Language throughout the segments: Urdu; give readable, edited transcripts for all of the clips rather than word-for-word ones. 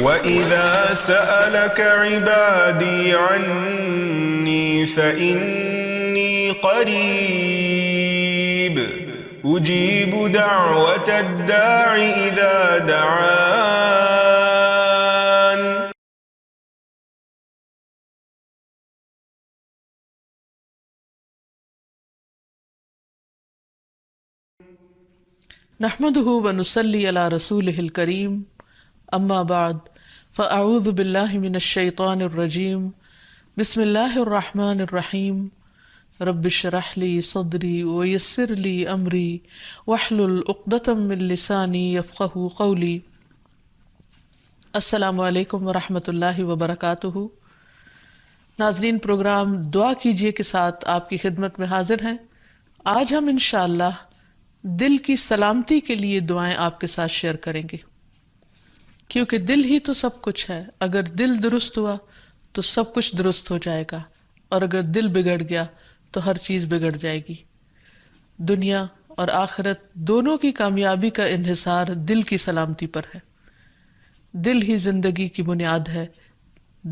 وَإِذَا سَأَلَكَ عِبَادِي عَنِّي فَإِنِّي قَرِيبٌ أُجِيبُ دَعْوَةَ الدَّاعِ إِذَا دَعَانِ. نحمده ونصلي على رسوله الكريم اما بعد فاعوذ باللہ من الشیطان الرجیم بسم اللہ الرحمن الرحیم رب اشرح لي صدری ویسر لي امری واحلل عقدۃ من لسانی یفقہوا قولی۔ السلام علیکم ورحمۃ اللہ وبرکاتہ۔ ناظرین، پروگرام دعا کیجئے کے ساتھ آپ کی خدمت میں حاضر ہیں۔ آج ہم انشاءاللہ دل کی سلامتی کے لیے دعائیں آپ کے ساتھ شیئر کریں گے، کیونکہ دل ہی تو سب کچھ ہے۔ اگر دل درست ہوا تو سب کچھ درست ہو جائے گا، اور اگر دل بگڑ گیا تو ہر چیز بگڑ جائے گی۔ دنیا اور آخرت دونوں کی کامیابی کا انحصار دل کی سلامتی پر ہے۔ دل ہی زندگی کی بنیاد ہے۔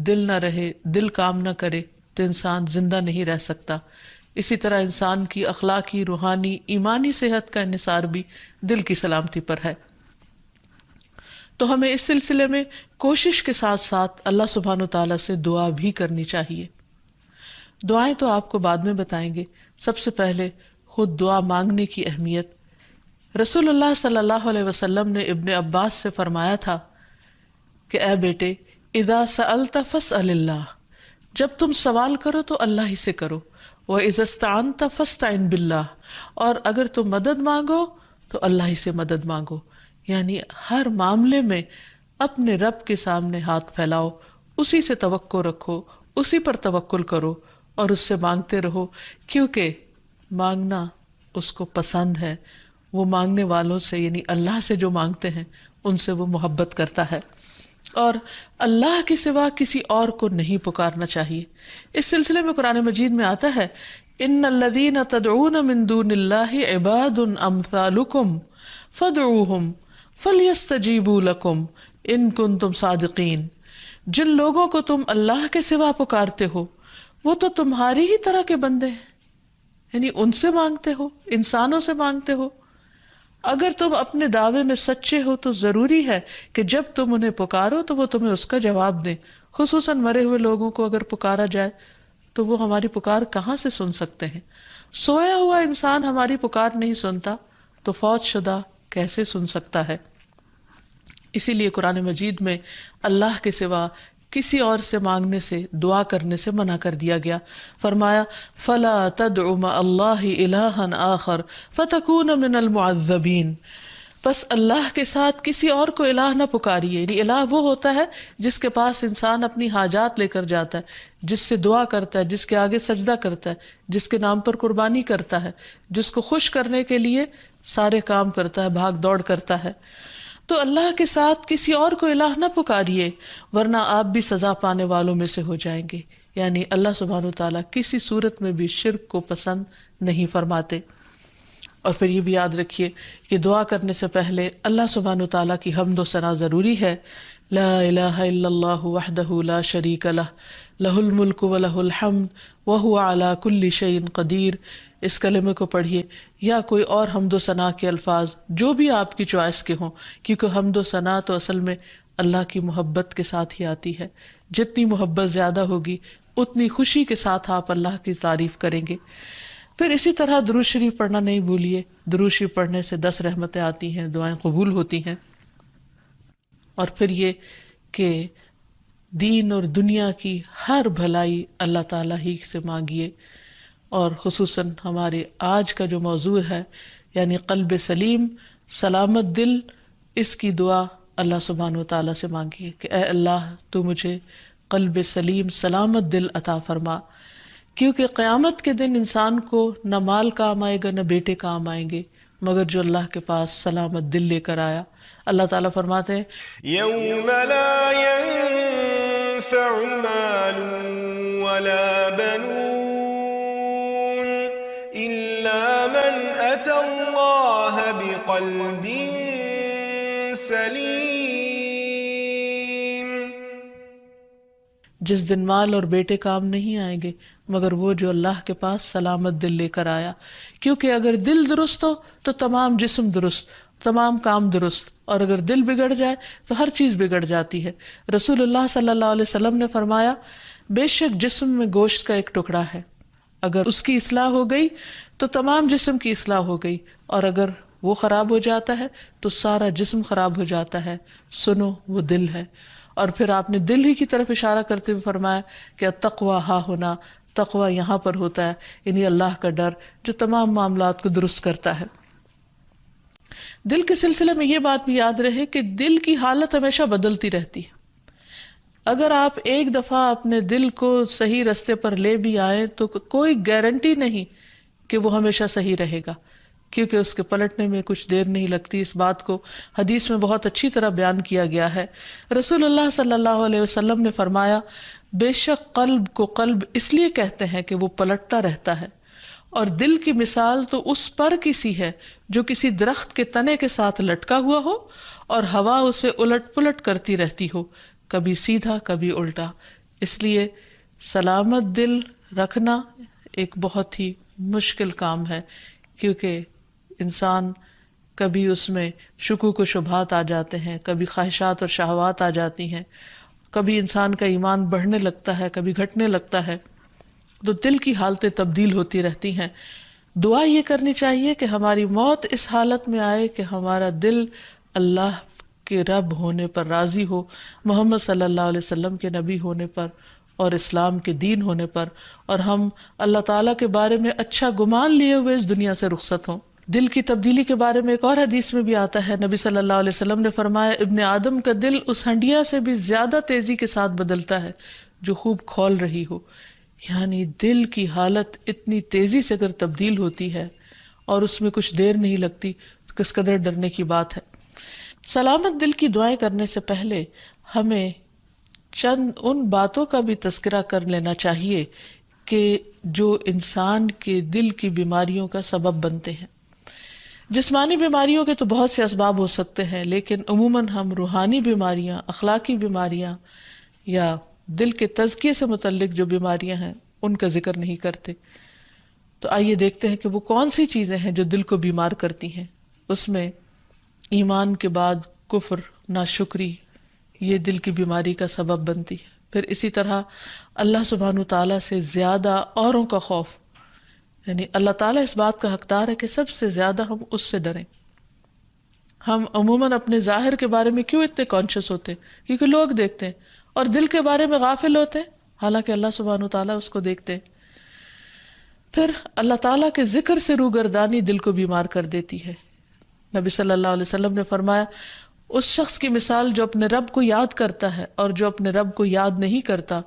دل نہ رہے، دل کام نہ کرے تو انسان زندہ نہیں رہ سکتا۔ اسی طرح انسان کی اخلاقی، روحانی، ایمانی صحت کا انحصار بھی دل کی سلامتی پر ہے۔ تو ہمیں اس سلسلے میں کوشش کے ساتھ ساتھ اللہ سبحانہ وتعالیٰ سے دعا بھی کرنی چاہیے۔ دعائیں تو آپ کو بعد میں بتائیں گے، سب سے پہلے خود دعا مانگنے کی اہمیت۔ رسول اللہ صلی اللہ علیہ وسلم نے ابن عباس سے فرمایا تھا کہ اے بیٹے، اذا سألت فاسأل اللہ، جب تم سوال کرو تو اللہ ہی سے کرو۔ وَإِذَا اسْتَعَنْتَ فَاسْتَعِنْ بِاللَّهِ، اور اگر تم مدد مانگو تو اللہ ہی سے مدد مانگو۔ یعنی ہر معاملے میں اپنے رب کے سامنے ہاتھ پھیلاؤ، اسی سے توقع رکھو، اسی پر توکل کرو اور اس سے مانگتے رہو، کیونکہ مانگنا اس کو پسند ہے۔ وہ مانگنے والوں سے، یعنی اللہ سے جو مانگتے ہیں ان سے وہ محبت کرتا ہے، اور اللہ کے سوا کسی اور کو نہیں پکارنا چاہیے۔ اس سلسلے میں قرآن مجید میں آتا ہے ان الذین تدعون من دون اللہ عباد امثالکم فادعوہم فلیستجیبوا لکم ان کنتم صادقین۔ جن لوگوں کو تم اللہ کے سوا پکارتے ہو وہ تو تمہاری ہی طرح کے بندے ہیں، یعنی ان سے مانگتے ہو، انسانوں سے مانگتے ہو۔ اگر تم اپنے دعوے میں سچے ہو تو ضروری ہے کہ جب تم انہیں پکارو تو وہ تمہیں اس کا جواب دیں۔ خصوصاً مرے ہوئے لوگوں کو اگر پکارا جائے تو وہ ہماری پکار کہاں سے سن سکتے ہیں؟ سویا ہوا انسان ہماری پکار نہیں سنتا تو فوت شدہ کیسے سن سکتا ہے؟ اسی لیے قرآن مجید میں اللہ کے سوا کسی اور سے مانگنے سے، دعا کرنے سے منع کر دیا گیا۔ فرمایا فَلَا تَدْعُ مَعَ اللَّهِ إِلَٰهًا آخر فَتَكُونَ مِنَ الْمُعَذَّبِينَ، بس اللہ کے ساتھ کسی اور کو الہ نہ پکاریے۔ یعنی الہ وہ ہوتا ہے جس کے پاس انسان اپنی حاجات لے کر جاتا ہے، جس سے دعا کرتا ہے، جس کے آگے سجدہ کرتا ہے، جس کے نام پر قربانی کرتا ہے، جس کو خوش کرنے کے لیے سارے کام کرتا ہے، بھاگ دوڑ کرتا ہے۔ تو اللہ کے ساتھ کسی اور کو الہ نہ پکاریے، ورنہ آپ بھی سزا پانے والوں میں سے ہو جائیں گے۔ یعنی اللہ سبحانہ وتعالیٰ کسی صورت میں بھی شرک کو پسند نہیں فرماتے۔ اور پھر یہ بھی یاد رکھیے کہ دعا کرنے سے پہلے اللہ سبحانہ وتعالیٰ کی حمد و ثنا ضروری ہے۔ لا الہ الا اللہ وحدہ لا شریک لہ، لہ الملک ولہ الحمد وہو علی کل شیء قدیر۔ اس کلمے کو پڑھیے یا کوئی اور حمد و ثنا کے الفاظ جو بھی آپ کی چوائس کے ہوں، کیونکہ حمد و ثنا تو اصل میں اللہ کی محبت کے ساتھ ہی آتی ہے۔ جتنی محبت زیادہ ہوگی اتنی خوشی کے ساتھ آپ اللہ کی تعریف کریں گے۔ پھر اسی طرح درود شریف پڑھنا نہیں بھولیے۔ درود شریف پڑھنے سے 10 رحمتیں آتی ہیں، دعائیں قبول ہوتی ہیں۔ اور پھر یہ کہ دین اور دنیا کی ہر بھلائی اللہ تعالیٰ ہی سے مانگیے، اور خصوصاً ہمارے آج کا جو موضوع ہے یعنی قلب سلیم، سلامت دل، اس کی دعا اللہ سبحانہ وتعالیٰ سے مانگیے کہ اے اللہ تو مجھے قلب سلیم، سلامت دل عطا فرما، کیونکہ قیامت کے دن انسان کو نہ مال کام آئے گا نہ بیٹے کام آئیں گے مگر جو اللہ کے پاس سلامت دل لے کر آیا۔ اللہ تعالیٰ فرماتے ہیں يوم لا ينفع مال ولا بنون إلا من أتى الله بقلب سليم۔ جس دن مال اور بیٹے کام نہیں آئیں گے مگر وہ جو اللہ کے پاس سلامت دل لے کر آیا، کیونکہ اگر دل درست ہو تو تمام جسم درست، تمام کام درست، اور اگر دل بگڑ جائے تو ہر چیز بگڑ جاتی ہے۔ رسول اللہ صلی اللہ علیہ وسلم نے فرمایا، بے شک جسم میں گوشت کا ایک ٹکڑا ہے، اگر اس کی اصلاح ہو گئی تو تمام جسم کی اصلاح ہو گئی، اور اگر وہ خراب ہو جاتا ہے تو سارا جسم خراب ہو جاتا ہے، سنو وہ دل ہے۔ اور پھر آپ نے دل ہی کی طرف اشارہ کرتے ہوئے فرمایا کہ التقویٰ ہا ہونا، تقویٰ یہاں پر ہوتا ہے، یعنی اللہ کا ڈر جو تمام معاملات کو درست کرتا ہے۔ دل کے سلسلے میں یہ بات بھی یاد رہے کہ دل کی حالت ہمیشہ بدلتی رہتی ہے۔ اگر آپ ایک دفعہ اپنے دل کو صحیح رستے پر لے بھی آئیں تو کوئی گارنٹی نہیں کہ وہ ہمیشہ صحیح رہے گا، کیونکہ اس کے پلٹنے میں کچھ دیر نہیں لگتی۔ اس بات کو حدیث میں بہت اچھی طرح بیان کیا گیا ہے۔ رسول اللہ صلی اللہ علیہ وسلم نے فرمایا، بے شک قلب کو قلب اس لیے کہتے ہیں کہ وہ پلٹتا رہتا ہے، اور دل کی مثال تو اس پر کی سی ہے جو کسی درخت کے تنے کے ساتھ لٹکا ہوا ہو اور ہوا اسے الٹ پلٹ کرتی رہتی ہو، کبھی سیدھا کبھی الٹا۔ اس لیے سلامت دل رکھنا ایک بہت ہی مشکل کام ہے، کیونکہ انسان کبھی اس میں شکوک و شبہات آ جاتے ہیں، کبھی خواہشات اور شہوات آ جاتی ہیں، کبھی انسان کا ایمان بڑھنے لگتا ہے، کبھی گھٹنے لگتا ہے، تو دل کی حالتیں تبدیل ہوتی رہتی ہیں۔ دعا یہ کرنی چاہیے کہ ہماری موت اس حالت میں آئے کہ ہمارا دل اللہ کے رب ہونے پر راضی ہو، محمد صلی اللہ علیہ وسلم کے نبی ہونے پر اور اسلام کے دین ہونے پر، اور ہم اللہ تعالیٰ کے بارے میں اچھا گمان لیے ہوئے اس دنیا سے رخصت ہوں۔ دل کی تبدیلی کے بارے میں ایک اور حدیث میں بھی آتا ہے، نبی صلی اللہ علیہ وسلم نے فرمایا، ابن آدم کا دل اس ہنڈیا سے بھی زیادہ تیزی کے ساتھ بدلتا ہے جو خوب کھول رہی ہو۔ یعنی دل کی حالت اتنی تیزی سے اگر تبدیل ہوتی ہے اور اس میں کچھ دیر نہیں لگتی تو کس قدر ڈرنے کی بات ہے۔ سلامت دل کی دعائیں کرنے سے پہلے ہمیں چند ان باتوں کا بھی تذکرہ کر لینا چاہیے کہ جو انسان کے دل کی بیماریوں کا سبب بنتے ہیں۔ جسمانی بیماریوں کے تو بہت سے اسباب ہو سکتے ہیں، لیکن عموماً ہم روحانی بیماریاں، اخلاقی بیماریاں یا دل کے تزکیے سے متعلق جو بیماریاں ہیں ان کا ذکر نہیں کرتے۔ تو آئیے دیکھتے ہیں کہ وہ کون سی چیزیں ہیں جو دل کو بیمار کرتی ہیں۔ اس میں ایمان کے بعد کفر، ناشکری، یہ دل کی بیماری کا سبب بنتی ہے۔ پھر اسی طرح اللہ سبحانہ تعالیٰ سے زیادہ اوروں کا خوف، یعنی اللہ تعالیٰ اس بات کا حقدار ہے کہ سب سے زیادہ ہم اس سے ڈریں۔ ہم عموماً اپنے ظاہر کے بارے میں کیوں اتنے کانشیس ہوتے ہیں؟ کیونکہ لوگ دیکھتے ہیں، اور دل کے بارے میں غافل ہوتے ہیں، حالانکہ اللہ سبحانہ تعالیٰ اس کو دیکھتے ہیں۔ پھر اللہ تعالیٰ کے ذکر سے روگردانی دل کو بیمار کر دیتی ہے۔ نبی صلی اللہ علیہ وسلم نے فرمایا، اس شخص کی مثال جو اپنے رب کو یاد کرتا ہے اور جو اپنے رب کو یاد نہیں کرتا،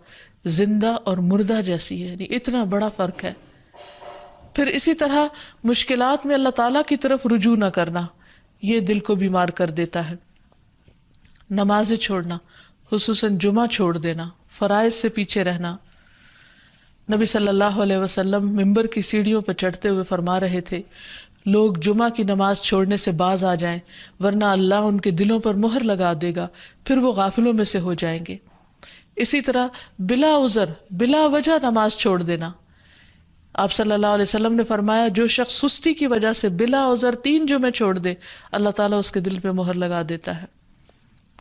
زندہ اور مردہ جیسی ہے، یعنی اتنا بڑا فرق ہے۔ پھر اسی طرح مشکلات میں اللہ تعالیٰ کی طرف رجوع نہ کرنا، یہ دل کو بیمار کر دیتا ہے۔ نمازیں چھوڑنا، خصوصاً جمعہ چھوڑ دینا، فرائض سے پیچھے رہنا۔ نبی صلی اللہ علیہ وسلم منبر کی سیڑھیوں پر چڑھتے ہوئے فرما رہے تھے، لوگ جمعہ کی نماز چھوڑنے سے باز آ جائیں، ورنہ اللہ ان کے دلوں پر مہر لگا دے گا، پھر وہ غافلوں میں سے ہو جائیں گے۔ اسی طرح بلا عذر، بلا وجہ نماز چھوڑ دینا۔ آپ صلی اللہ علیہ وسلم نے فرمایا، جو شخص سستی کی وجہ سے بلا عذر 3 جمعے چھوڑ دے، اللہ تعالیٰ اس کے دل پہ مہر لگا دیتا ہے۔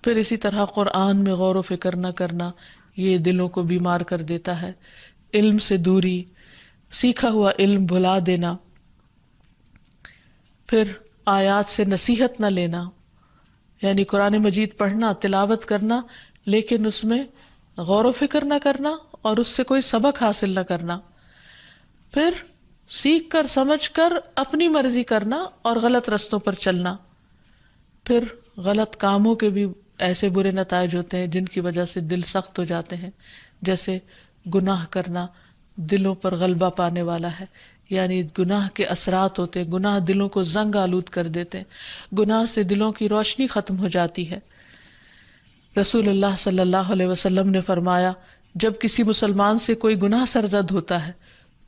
پھر اسی طرح قرآن میں غور و فکر نہ کرنا، یہ دلوں کو بیمار کر دیتا ہے۔ علم سے دوری، سیکھا ہوا علم بھلا دینا۔ پھر آیات سے نصیحت نہ لینا، یعنی قرآن مجید پڑھنا، تلاوت کرنا، لیکن اس میں غور و فکر نہ کرنا اور اس سے کوئی سبق حاصل نہ کرنا۔ پھر سیکھ کر سمجھ کر اپنی مرضی کرنا اور غلط رستوں پر چلنا۔ پھر غلط کاموں کے بھی ایسے برے نتائج ہوتے ہیں جن کی وجہ سے دل سخت ہو جاتے ہیں، جیسے گناہ کرنا دلوں پر غلبہ پانے والا ہے، یعنی گناہ کے اثرات ہوتے ہیں، گناہ دلوں کو زنگ آلود کر دیتے ہیں، گناہ سے دلوں کی روشنی ختم ہو جاتی ہے۔ رسول اللہ صلی اللہ علیہ وسلم نے فرمایا، جب کسی مسلمان سے کوئی گناہ سرزد ہوتا ہے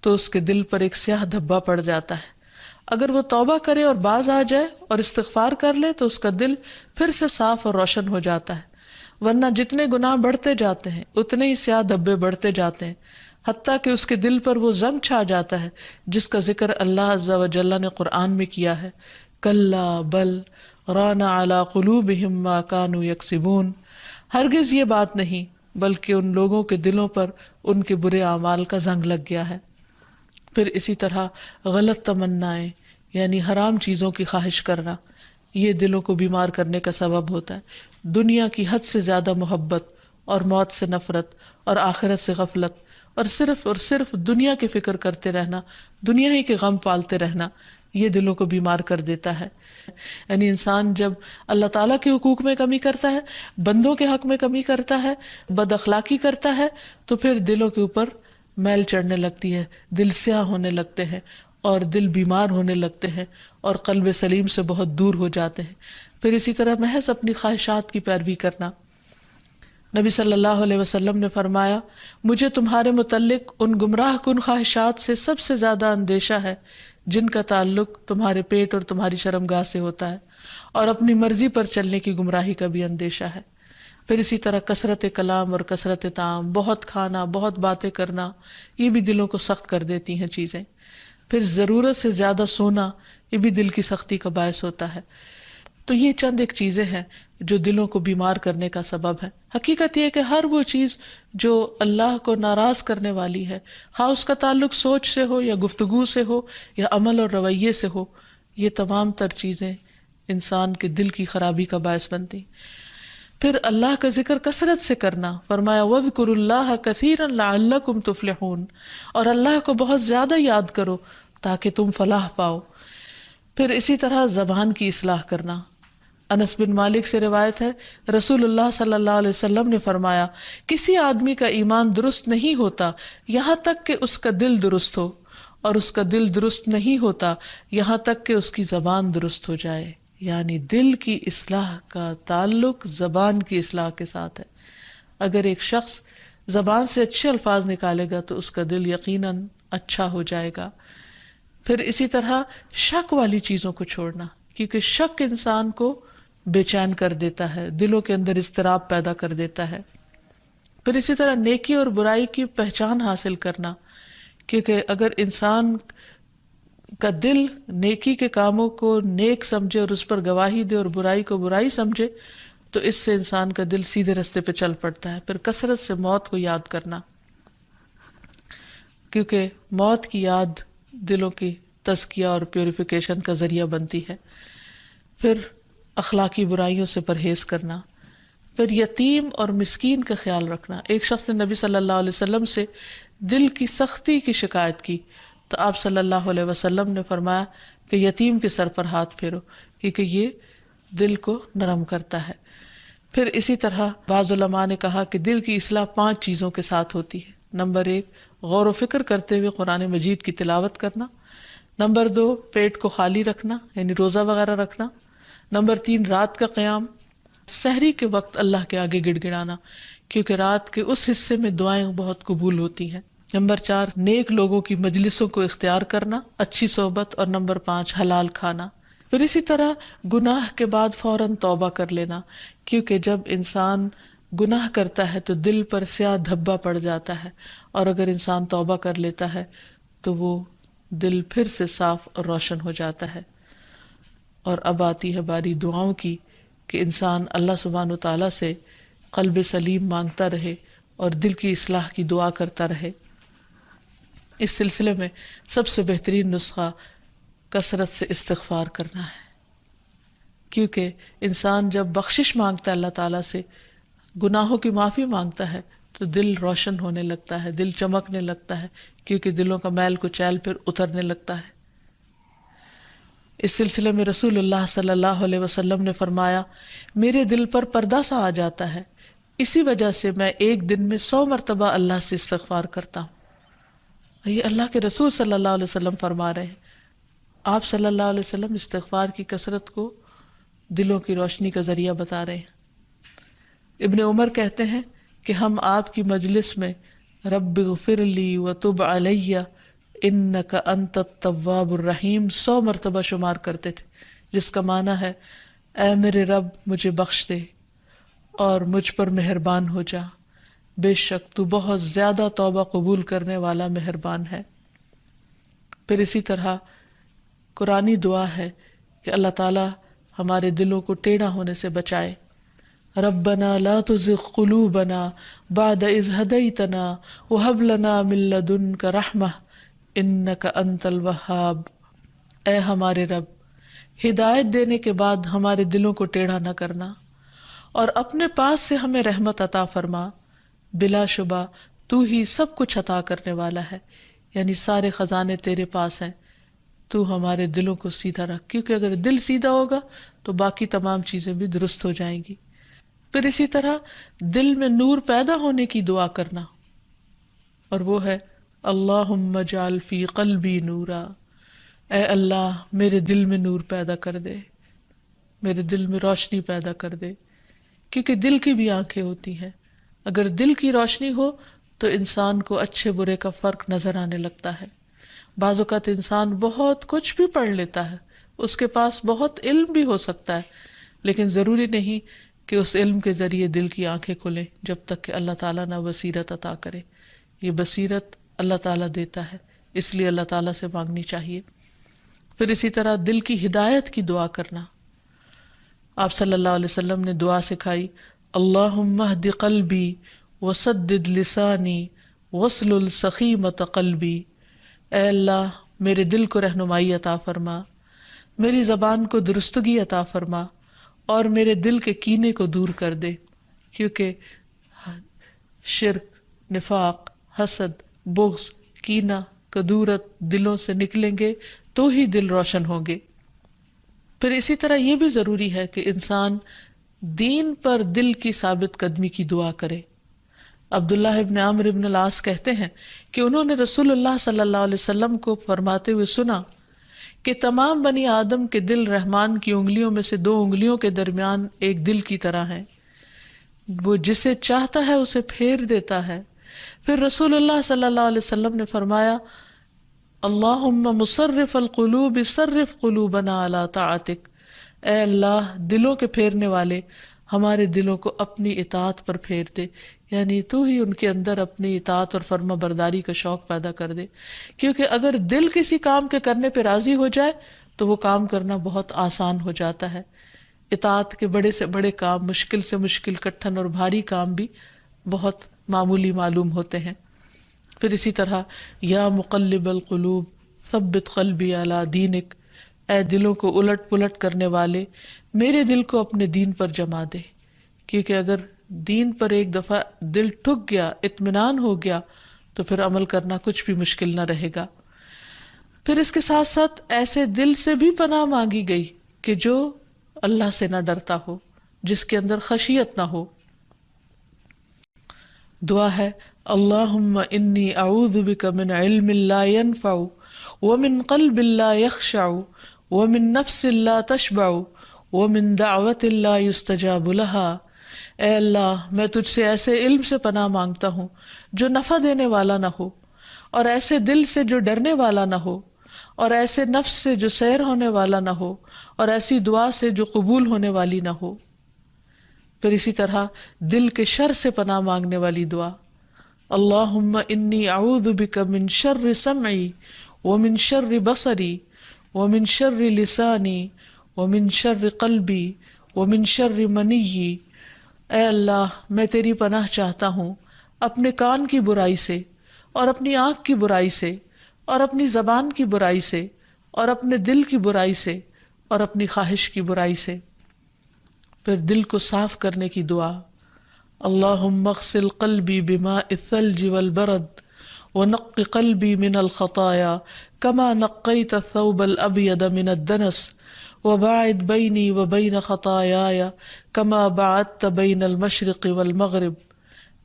تو اس کے دل پر ایک سیاہ دھبا پڑ جاتا ہے، اگر وہ توبہ کرے اور باز آ جائے اور استغفار کر لے تو اس کا دل پھر سے صاف اور روشن ہو جاتا ہے، ورنہ جتنے گناہ بڑھتے جاتے ہیں اتنے ہی سیاہ دھبے بڑھتے جاتے ہیں، حتیٰ کہ اس کے دل پر وہ ضم چھا جاتا ہے جس کا ذکر اللہ عز و جل نے قرآن میں کیا ہے، کلا بل ران علی قلوبہم ما کانوا یکسبون، ہرگز یہ بات نہیں بلکہ ان لوگوں کے دلوں پر ان کے برے اعمال کا زنگ لگ گیا ہے۔ پھر اسی طرح غلط تمنائیں یعنی حرام چیزوں کی خواہش کرنا، یہ دلوں کو بیمار کرنے کا سبب ہوتا ہے۔ دنیا کی حد سے زیادہ محبت اور موت سے نفرت اور آخرت سے غفلت اور صرف دنیا کی فکر کرتے رہنا، دنیا ہی کے غم پالتے رہنا، یہ دلوں کو بیمار کر دیتا ہے۔ یعنی انسان جب اللہ تعالیٰ کے حقوق میں کمی کرتا ہے، بندوں کے حق میں کمی کرتا ہے، بد اخلاقی کرتا ہے، تو پھر دلوں کے اوپر میل چڑھنے لگتی ہے، دل سیاہ ہونے لگتے ہیں اور دل بیمار ہونے لگتے ہیں اور قلب سلیم سے بہت دور ہو جاتے ہیں۔ پھر اسی طرح محض اپنی خواہشات کی پیروی کرنا، نبی صلی اللہ علیہ وسلم نے فرمایا مجھے تمہارے متعلق ان گمراہ کن خواہشات سے سب سے زیادہ اندیشہ ہے جن کا تعلق تمہارے پیٹ اور تمہاری شرمگاہ سے ہوتا ہے، اور اپنی مرضی پر چلنے کی گمراہی کا بھی اندیشہ ہے۔ پھر اسی طرح کثرت کلام اور کثرت طعام، بہت کھانا، بہت باتیں کرنا، یہ بھی دلوں کو سخت کر دیتی ہیں چیزیں۔ پھر ضرورت سے زیادہ سونا، یہ بھی دل کی سختی کا باعث ہوتا ہے۔ تو یہ چند ایک چیزیں ہیں جو دلوں کو بیمار کرنے کا سبب ہے۔ حقیقت یہ ہے کہ ہر وہ چیز جو اللہ کو ناراض کرنے والی ہے، خواہ اس کا تعلق سوچ سے ہو یا گفتگو سے ہو یا عمل اور رویے سے ہو، یہ تمام تر چیزیں انسان کے دل کی خرابی کا باعث بنتی ہیں۔ پھر اللہ کا ذکر کثرت سے کرنا، فرمایا وَاذْكُرُوا اللَّهَ كَثِيرًا لَعَلَّكُمْ تُفْلِحُونَ، اور اللہ کو بہت زیادہ یاد کرو تاکہ تم فلاح پاؤ۔ پھر اسی طرح زبان کی اصلاح کرنا، انس بن مالک سے روایت ہے رسول اللہ صلی اللہ علیہ وسلم نے فرمایا کسی آدمی کا ایمان درست نہیں ہوتا یہاں تک کہ اس کا دل درست ہو، اور اس کا دل درست نہیں ہوتا یہاں تک کہ اس کی زبان درست ہو جائے۔ یعنی دل کی اصلاح کا تعلق زبان کی اصلاح کے ساتھ ہے۔ اگر ایک شخص زبان سے اچھے الفاظ نکالے گا تو اس کا دل یقیناً اچھا ہو جائے گا۔ پھر اسی طرح شک والی چیزوں کو چھوڑنا، کیونکہ شک انسان کو بے چین کر دیتا ہے، دلوں کے اندر اضطراب پیدا کر دیتا ہے۔ پھر اسی طرح نیکی اور برائی کی پہچان حاصل کرنا، کیونکہ اگر انسان کا دل نیکی کے کاموں کو نیک سمجھے اور اس پر گواہی دے اور برائی کو برائی سمجھے تو اس سے انسان کا دل سیدھے رستے پہ چل پڑتا ہے۔ پھر کثرت سے موت کو یاد کرنا، کیونکہ موت کی یاد دلوں کی تزکیہ اور پیوریفیکیشن کا ذریعہ بنتی ہے۔ پھر اخلاقی برائیوں سے پرہیز کرنا، پھر یتیم اور مسکین کا خیال رکھنا۔ ایک شخص نے نبی صلی اللہ علیہ وسلم سے دل کی سختی کی شکایت کی تو آپ صلی اللہ علیہ وسلم نے فرمایا کہ یتیم کے سر پر ہاتھ پھیرو، کیونکہ یہ دل کو نرم کرتا ہے۔ پھر اسی طرح بعض علماء نے کہا کہ دل کی اصلاح 5 چیزوں کے ساتھ ہوتی ہے۔ نمبر 1 غور و فکر کرتے ہوئے قرآن مجید کی تلاوت کرنا۔ نمبر 2 پیٹ کو خالی رکھنا یعنی روزہ وغیرہ رکھنا۔ نمبر 3 رات کا قیام، سحری کے وقت اللہ کے آگے گڑ گڑانا، کیونکہ رات کے اس حصے میں دعائیں بہت قبول ہوتی ہیں۔ نمبر 4 نیک لوگوں کی مجلسوں کو اختیار کرنا، اچھی صحبت۔ اور نمبر 5 حلال کھانا۔ پھر اسی طرح گناہ کے بعد فوراً توبہ کر لینا، کیونکہ جب انسان گناہ کرتا ہے تو دل پر سیاہ دھبا پڑ جاتا ہے، اور اگر انسان توبہ کر لیتا ہے تو وہ دل پھر سے صاف اور روشن ہو جاتا ہے۔ اور اب آتی ہے باری دعاؤں کی کہ انسان اللہ سبحانہ وتعالیٰ سے قلب سلیم مانگتا رہے اور دل کی اصلاح کی دعا کرتا رہے۔ اس سلسلے میں سب سے بہترین نسخہ کثرت سے استغفار کرنا ہے، کیونکہ انسان جب بخشش مانگتا ہے اللہ تعالیٰ سے، گناہوں کی معافی مانگتا ہے تو دل روشن ہونے لگتا ہے، دل چمکنے لگتا ہے، کیونکہ دلوں کا میل کچیل پھر اترنے لگتا ہے۔ اس سلسلے میں رسول اللہ صلی اللہ علیہ وسلم نے فرمایا میرے دل پر پردہ سا آ جاتا ہے، اسی وجہ سے میں ایک دن میں 100 مرتبہ اللہ سے استغفار کرتا ہوں۔ یہ اللہ کے رسول صلی اللہ علیہ وسلم فرما رہے ہیں۔ آپ صلی اللہ علیہ وسلم استغفار کی کثرت کو دلوں کی روشنی کا ذریعہ بتا رہے ہیں۔ ابن عمر کہتے ہیں کہ ہم آپ کی مجلس میں رب اغفر لی وتب علی انک انت التواب الرحیم 100 مرتبہ شمار کرتے تھے، جس کا معنی ہے اے میرے رب مجھے بخش دے اور مجھ پر مہربان ہو جا، بے شک تو بہت زیادہ توبہ قبول کرنے والا مہربان ہے۔ پھر اسی طرح قرآنی دعا ہے کہ اللہ تعالیٰ ہمارے دلوں کو ٹیڑھا ہونے سے بچائے۔ ربنا لا تزغ قلوبنا بعد اذ ہدیتنا وہب لنا من لدنک رحمہ انک انت الوہاب۔ اے ہمارے رب، ہدایت دینے کے بعد ہمارے دلوں کو ٹیڑھا نہ کرنا، اور اپنے پاس سے ہمیں رحمت عطا فرما، بلا شبہ تو ہی سب کچھ عطا کرنے والا ہے، یعنی سارے خزانے تیرے پاس ہیں، تو ہمارے دلوں کو سیدھا رکھ، کیونکہ اگر دل سیدھا ہوگا تو باقی تمام چیزیں بھی درست ہو جائیں گی۔ پھر اسی طرح دل میں نور پیدا ہونے کی دعا کرنا، اور وہ ہے اللہم اجعل فی قلبی نورا، اے اللہ میرے دل میں نور پیدا کر دے، میرے دل میں روشنی پیدا کر دے، کیونکہ دل کی بھی آنکھیں ہوتی ہیں، اگر دل کی روشنی ہو تو انسان کو اچھے برے کا فرق نظر آنے لگتا ہے۔ بعض اوقات انسان بہت کچھ بھی پڑھ لیتا ہے، اس کے پاس بہت علم بھی ہو سکتا ہے، لیکن ضروری نہیں کہ اس علم کے ذریعے دل کی آنکھیں کھلیں جب تک کہ اللہ تعالیٰ نہ بصیرت عطا کرے۔ یہ بصیرت اللہ تعالیٰ دیتا ہے، اس لیے اللہ تعالیٰ سے مانگنی چاہیے۔ پھر اسی طرح دل کی ہدایت کی دعا کرنا، آپ صلی اللہ علیہ وسلم نے دعا سکھائی، اللہم اہد قلبی وسدد لسانی واسلل سخیمۃ قلبی، اے اللہ میرے دل کو رہنمائی عطا فرما، میری زبان کو درستگی عطا فرما، اور میرے دل کے کینے کو دور کر دے، کیونکہ شرک، نفاق، حسد، بغض، کینہ، کدورت دلوں سے نکلیں گے تو ہی دل روشن ہوں گے۔ پھر اسی طرح یہ بھی ضروری ہے کہ انسان دین پر دل کی ثابت قدمی کی دعا کرے۔ عبداللہ ابن عمرو ابن العاص کہتے ہیں کہ انہوں نے رسول اللہ صلی اللہ علیہ وسلم کو فرماتے ہوئے سنا کہ تمام بنی آدم کے دل رحمان کی انگلیوں میں سے 2 انگلیوں کے درمیان ایک دل کی طرح ہیں، وہ جسے چاہتا ہے اسے پھیر دیتا ہے۔ پھر رسول اللہ صلی اللہ علیہ وسلم نے فرمایا، اللہم مصرف القلوب صرف قلوبنا علی طاعتک، اے اللہ دلوں کے پھیرنے والے ہمارے دلوں کو اپنی اطاعت پر پھیر دے، یعنی تو ہی ان کے اندر اپنی اطاعت اور فرما برداری کا شوق پیدا کر دے، کیونکہ اگر دل کسی کام کے کرنے پہ راضی ہو جائے تو وہ کام کرنا بہت آسان ہو جاتا ہے۔ اطاعت کے بڑے سے بڑے کام، مشکل سے مشکل، کٹھن اور بھاری کام بھی بہت معمولی معلوم ہوتے ہیں۔ پھر اسی طرح یا مقلب القلوب ثبت قلبی علی دینک، اے دلوں کو الٹ پلٹ کرنے والے میرے دل کو اپنے دین پر جما دے، کیونکہ اگر دین پر ایک دفعہ دل ٹھک گیا، اطمینان ہو گیا، تو پھر عمل کرنا کچھ بھی مشکل نہ رہے گا۔ پھر اس کے ساتھ ساتھ ایسے دل سے بھی پناہ مانگی گئی کہ جو اللہ سے نہ ڈرتا ہو، جس کے اندر خشیت نہ ہو۔ دعا ہے اللہم انی اعوذ بک من علم لا ينفع ومن قلب لا يخشع ومن نفس لا تشبع ومن دعوت لا يستجاب لها، اے اللہ میں تجھ سے ایسے علم سے پناہ مانگتا ہوں جو نفع دینے والا نہ ہو، اور ایسے دل سے جو ڈرنے والا نہ ہو، اور ایسے نفس سے جو سیر ہونے والا نہ ہو، اور ایسی دعا سے جو قبول ہونے والی نہ ہو۔ پھر اسی طرح دل کے شر سے پناہ مانگنے والی دعا، اللہم انی اعوذ بک من شر سمعی ومن شر بصری ومن شر لسانی ومن شر قلبی ومن شر منی، اے اللہ میں تیری پناہ چاہتا ہوں اپنے کان کی برائی سے، اور اپنی آنکھ کی برائی سے، اور اپنی زبان کی برائی سے، اور اپنے دل کی برائی سے، اور اپنی خواہش کی برائی سے۔ پھر دل کو صاف کرنے کی دعا، اللہم اغسل قلبی بماء الثلج والبرد ونق قلبی من الخطایا کما نقیت الثوب الابید من الدنس وباعد بینی وبین خطایایا کما باعدت بین المشرق والمغرب،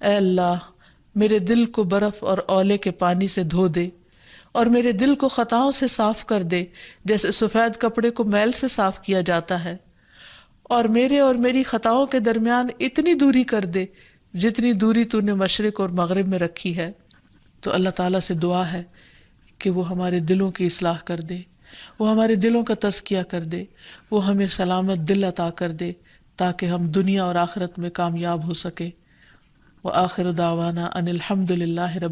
اے اللہ میرے دل کو برف اور اولے کے پانی سے دھو دے، اور میرے دل کو خطاؤں سے صاف کر دے جیسے سفید کپڑے کو میل سے صاف کیا جاتا ہے، اور میرے اور میری خطاؤں کے درمیان اتنی دوری کر دے جتنی دوری تو نے مشرق اور مغرب میں رکھی ہے۔ تو اللہ تعالیٰ سے دعا ہے کہ وہ ہمارے دلوں کی اصلاح کر دے، وہ ہمارے دلوں کا تزکیہ کر دے، وہ ہمیں سلامت دل عطا کر دے، تاکہ ہم دنیا اور آخرت میں کامیاب ہو سکیں۔ وآخر دعوانا ان الحمد للہ رب